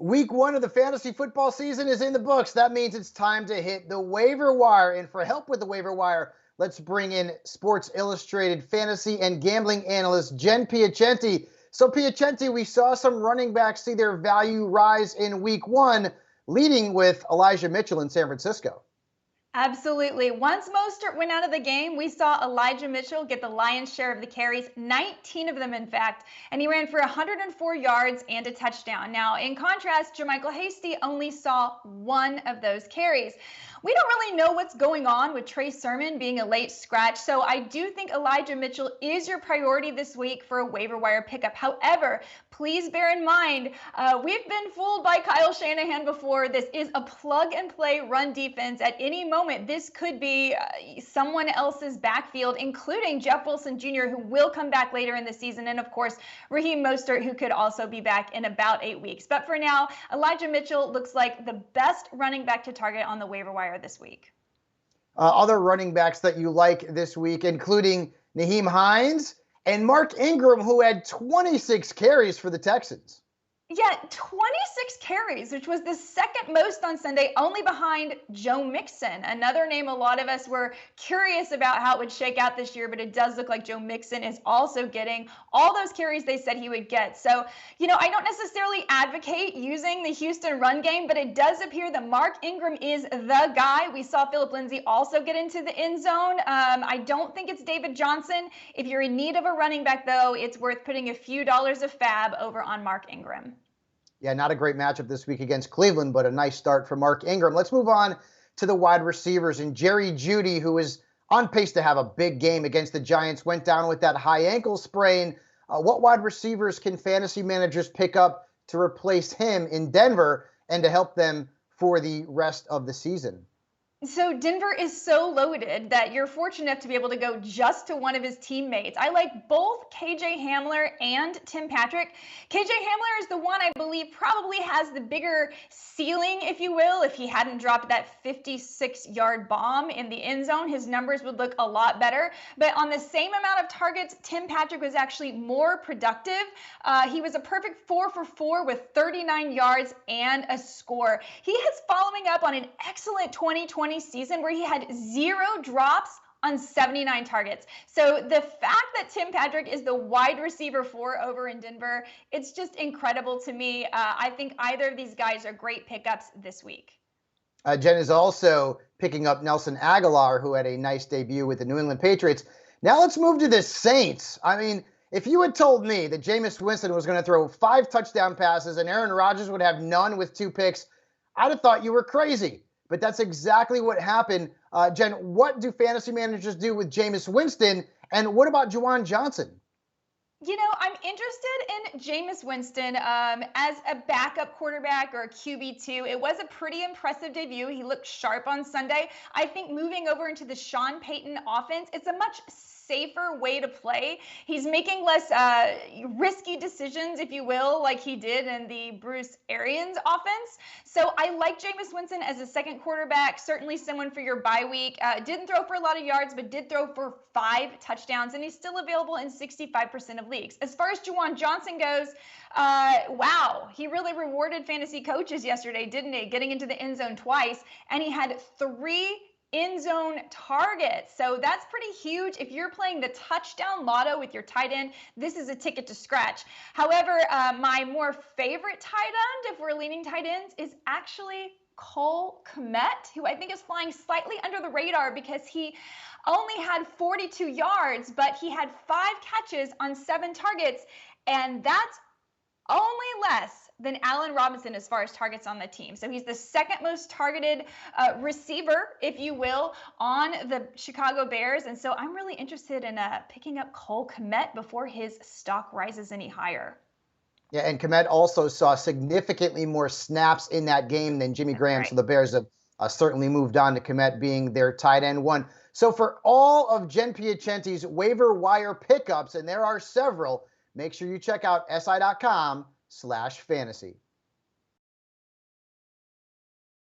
Week one of the fantasy football season is in the books. That means it's time to hit the waiver wire. And for help with the waiver wire, let's bring in Sports Illustrated fantasy and gambling analyst Jen Piacenti. So, Piacenti, we saw some running backs see their value rise in week one, leading with Elijah Mitchell in San Francisco. Absolutely. Once Mostert went out of the game, we saw Elijah Mitchell get the lion's share of the carries, 19 of them, in fact, and he ran for 104 yards and a touchdown. Now, in contrast, JaMycal Hasty only saw one of those carries. We don't really know what's going on with Trey Sermon being a late scratch, so I do think Elijah Mitchell is your priority this week for a waiver wire pickup. However, please bear in mind, we've been fooled by Kyle Shanahan before. This is a plug-and-play run defense. At any moment, this could be someone else's backfield, including Jeff Wilson Jr., who will come back later in the season, and of course, Raheem Mostert, who could also be back in about 8 weeks. But for now, Elijah Mitchell looks like the best running back to target on the waiver wire this week. Other running backs that you like this week, including Nyheim Hines and Mark Ingram, who had 26 carries for the Texans. Yeah, 26 carries, which was the second most on Sunday, only behind Joe Mixon, another name a lot of us were curious about how it would shake out this year, but it does look like Joe Mixon is also getting all those carries they said he would get. So, I don't necessarily advocate using the Houston run game, but it does appear that Mark Ingram is the guy. We saw Phillip Lindsay also get into the end zone. I don't think it's David Johnson. If you're in need of a running back, though, it's worth putting a few dollars of fab over on Mark Ingram. Yeah, not a great matchup this week against Cleveland, but a nice start for Mark Ingram. Let's move on to the wide receivers. And Jerry Jeudy, who is on pace to have a big game against the Giants, went down with that high ankle sprain. What wide receivers can fantasy managers pick up to replace him in Denver and to help them for the rest of the season? So Denver is so loaded that you're fortunate enough to be able to go just to one of his teammates. I like both KJ Hamler and Tim Patrick. KJ Hamler is the one I believe probably has the bigger ceiling, if you will. If he hadn't dropped that 56-yard bomb in the end zone, his numbers would look a lot better. But on the same amount of targets, Tim Patrick was actually more productive. He was a perfect 4 for 4 with 39 yards and a score. He is following up on an excellent 2020 season where he had 0 drops on 79 targets. So the fact that Tim Patrick is the wide receiver 4 over in Denver, it's just incredible to me. I think either of these guys are great pickups this week. Jen is also picking up Nelson Aguilar, who had a nice debut with the New England Patriots. Now let's move to the Saints. I mean, if you had told me that Jameis Winston was going to throw 5 touchdown passes and Aaron Rodgers would have none with 2 picks, I'd have thought you were crazy. But that's exactly what happened. Jen, what do fantasy managers do with Jameis Winston? And what about Juwan Johnson? I'm interested in Jameis Winston as a backup quarterback or a QB2. It was a pretty impressive debut. He looked sharp on Sunday. I think moving over into the Sean Payton offense, it's a much safer way to play. He's making less risky decisions, if you will, like he did in the Bruce Arians offense. So I like Jameis Winston as a second quarterback, certainly someone for your bye week. Didn't throw for a lot of yards, but did throw for 5 touchdowns, and he's still available in 65% of leagues. As far as Juwan Johnson goes, wow, he really rewarded fantasy coaches yesterday, didn't he? Getting into the end zone twice, and he had 3 end zone targets. So that's pretty huge. If you're playing the touchdown lotto with your tight end, this is a ticket to scratch. However, my more favorite tight end, if we're leaning tight ends, is actually Cole Kmet, who I think is flying slightly under the radar because he only had 42 yards, but he had 5 catches on 7 targets, and that's only less than Allen Robinson as far as targets on the team. So he's the second most targeted receiver, if you will, on the Chicago Bears. And so I'm really interested in picking up Cole Kmet before his stock rises any higher. Yeah, and Kmet also saw significantly more snaps in that game than Jimmy Graham. Right. So the Bears have certainly moved on to Kmet being their tight end 1. So for all of Jen Piacenti's waiver wire pickups, and there are several, make sure you check out si.com/fantasy.